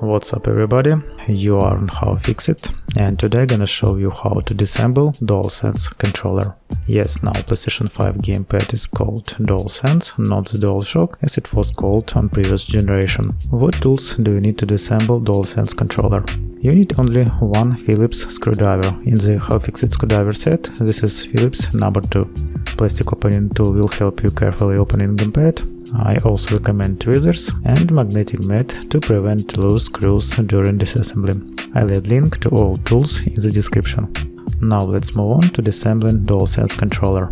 What's up everybody, you are on How-FixIT, and today I'm gonna show you how to disassemble DualSense controller. Yes, now PlayStation 5 gamepad is called DualSense, not the DualShock as it was called on previous generation. What tools do you need to disassemble DualSense controller? You need only one Phillips screwdriver. In the How-FixIT screwdriver set, this is Phillips number 2. Plastic opening tool will help you carefully opening gamepad. I also recommend tweezers and magnetic mat to prevent loose screws during disassembly. I'll add link to all tools in the description. Now let's move on to disassembling DualSense controller.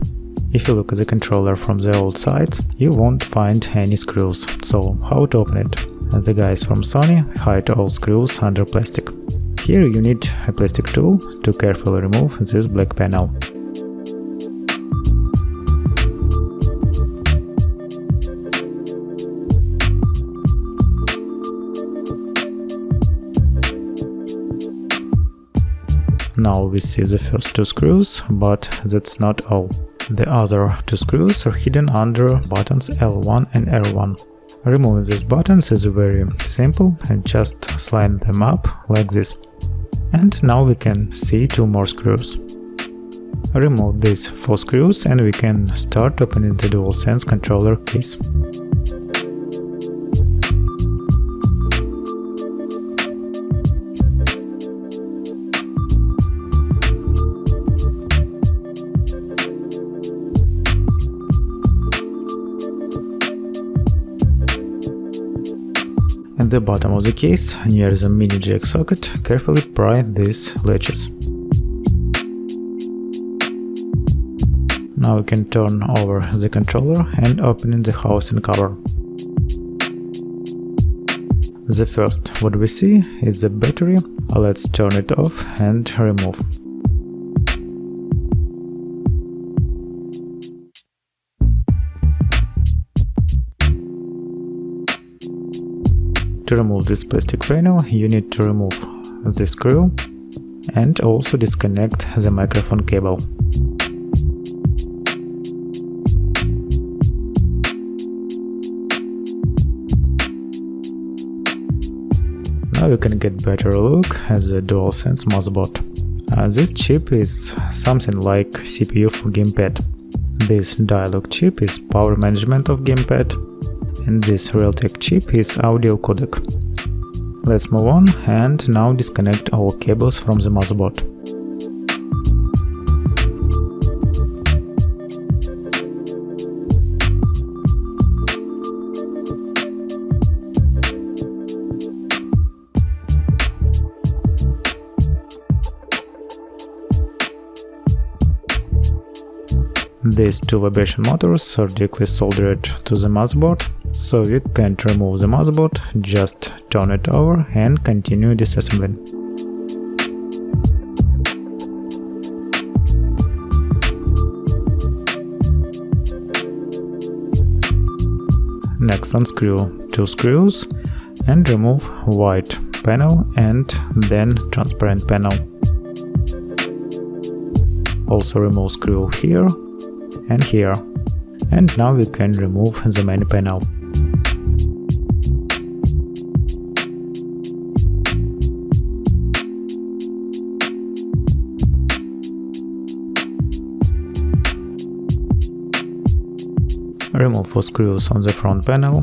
If you look at the controller from the old sides, you won't find any screws, so how to open it? The guys from Sony hide all screws under plastic. Here you need a plastic tool to carefully remove this black panel. Now we see the first two screws, but that's not all. The other two screws are hidden under buttons L1 and R1. Removing these buttons is very simple and just slide them up like this. And now we can see two more screws. Remove these 4 screws and we can start opening the DualSense controller case. At the bottom of the case, near the mini jack socket, carefully pry these latches. Now we can turn over the controller and open the housing cover. The first what we see is the battery. Let's turn it off and remove. To remove this plastic panel, you need to remove the screw and also disconnect the microphone cable. Now you can get better look at the DualSense motherboard. This chip is something like CPU for gamepad. This dialog chip is power management of gamepad. And this Realtek chip is audio codec. Let's move on and now disconnect all cables from the motherboard. These two vibration motors are directly soldered to the motherboard, so we can't remove the motherboard, just turn it over and continue disassembling. Next unscrew 2 screws and remove white panel and then transparent panel. Also remove screw here and here. And now we can remove the main panel. Remove 4 screws on the front panel.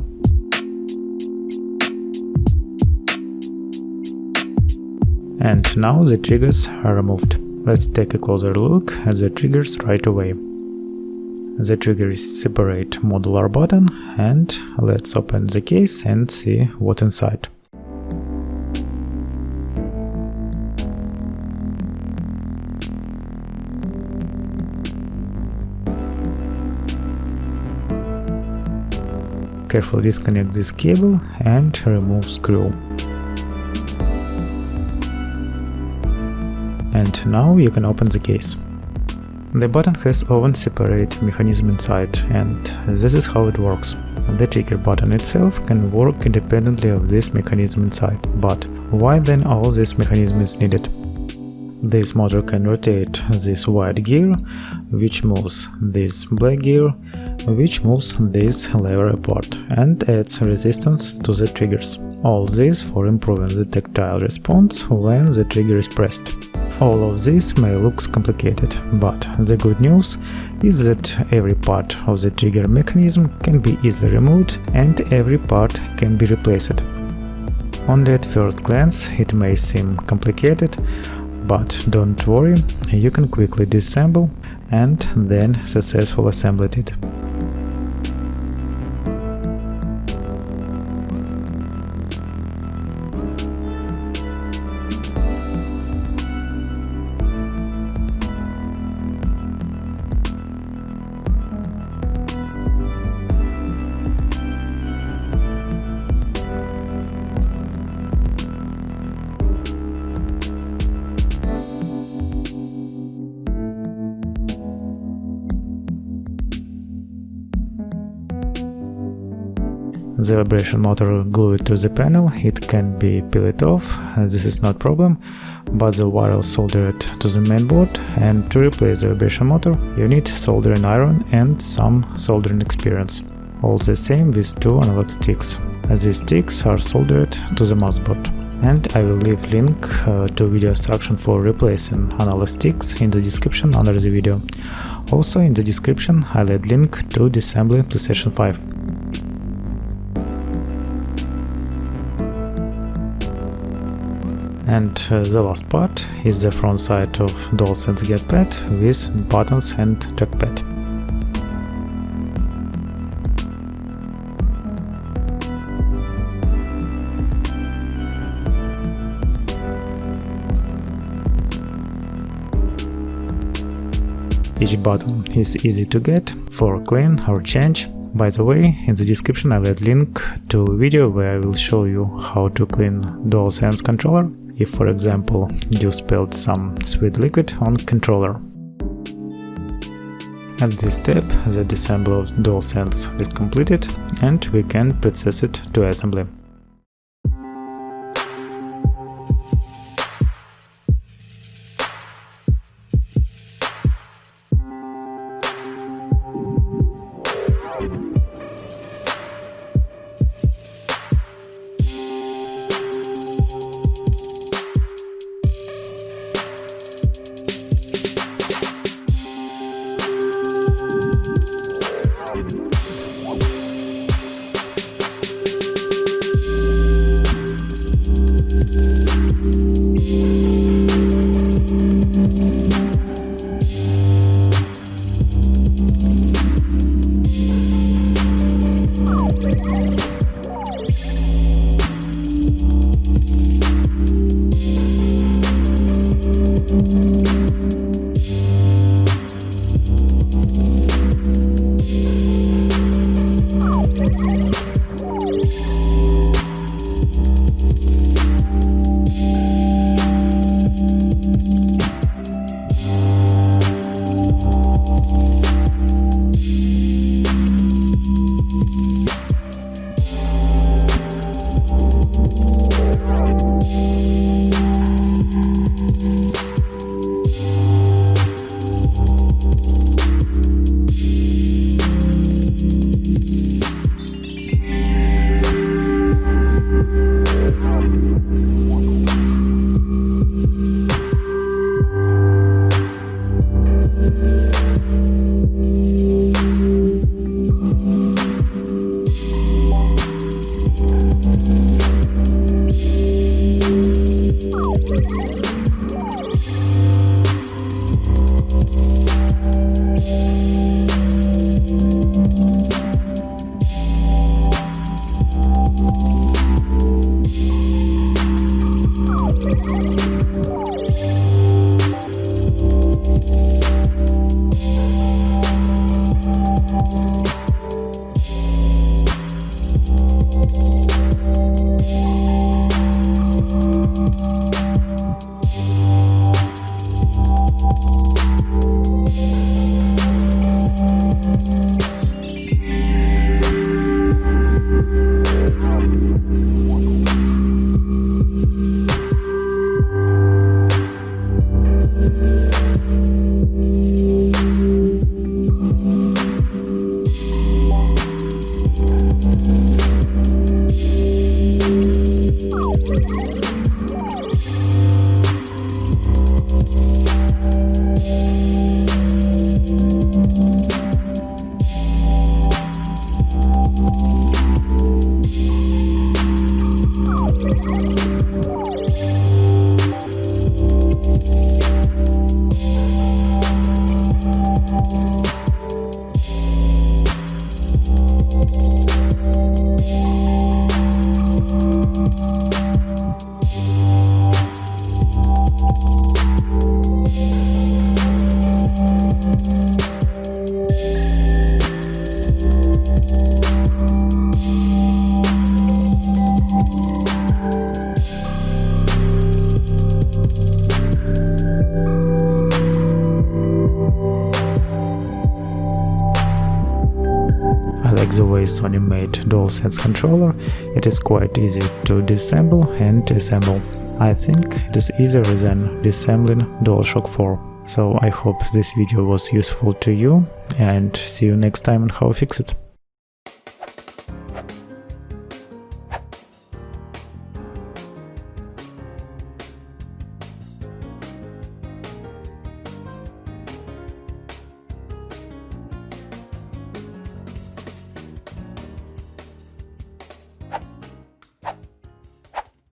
And now the triggers are removed. Let's take a closer look at the triggers right away. The trigger is separate modular button, and let's open the case and see what's inside. Carefully disconnect this cable and remove screw. And now you can open the case. The button has oven separate mechanism inside, and this is how it works. The trigger button itself can work independently of this mechanism inside, but why then all this mechanism is needed? This motor can rotate this white gear, which moves this black gear, which moves this lever apart and adds resistance to the triggers. All this for improving the tactile response when the trigger is pressed. All of this may look complicated, but the good news is that every part of the trigger mechanism can be easily removed and every part can be replaced. Only at first glance it may seem complicated, but don't worry, you can quickly disassemble and then successfully assemble it. The vibration motor glued to the panel, it can be peeled off, this is not problem, but the wire soldered to the main board, and to replace the vibration motor you need soldering iron and some soldering experience. All the same with two analog sticks. These sticks are soldered to the motherboard. And I will leave link to video instruction for replacing analog sticks in the description under the video. Also in the description I'll add link to Disassembly PlayStation 5. And the last part is the front side of DualSense gamepad with buttons and trackpad. Each button is easy to get for clean or change. By the way, in the description I'll add link to a video where I will show you how to clean DualSense controller if, for example, you spilled some sweet liquid on controller. At this step, the disassembly of DualSense is completed and we can process it to assembly. the way Sony made DualSense controller, it is quite easy to disassemble and assemble. I think it is easier than disassembling DualShock 4. So I hope this video was useful to you, and see you next time on How-FixIT.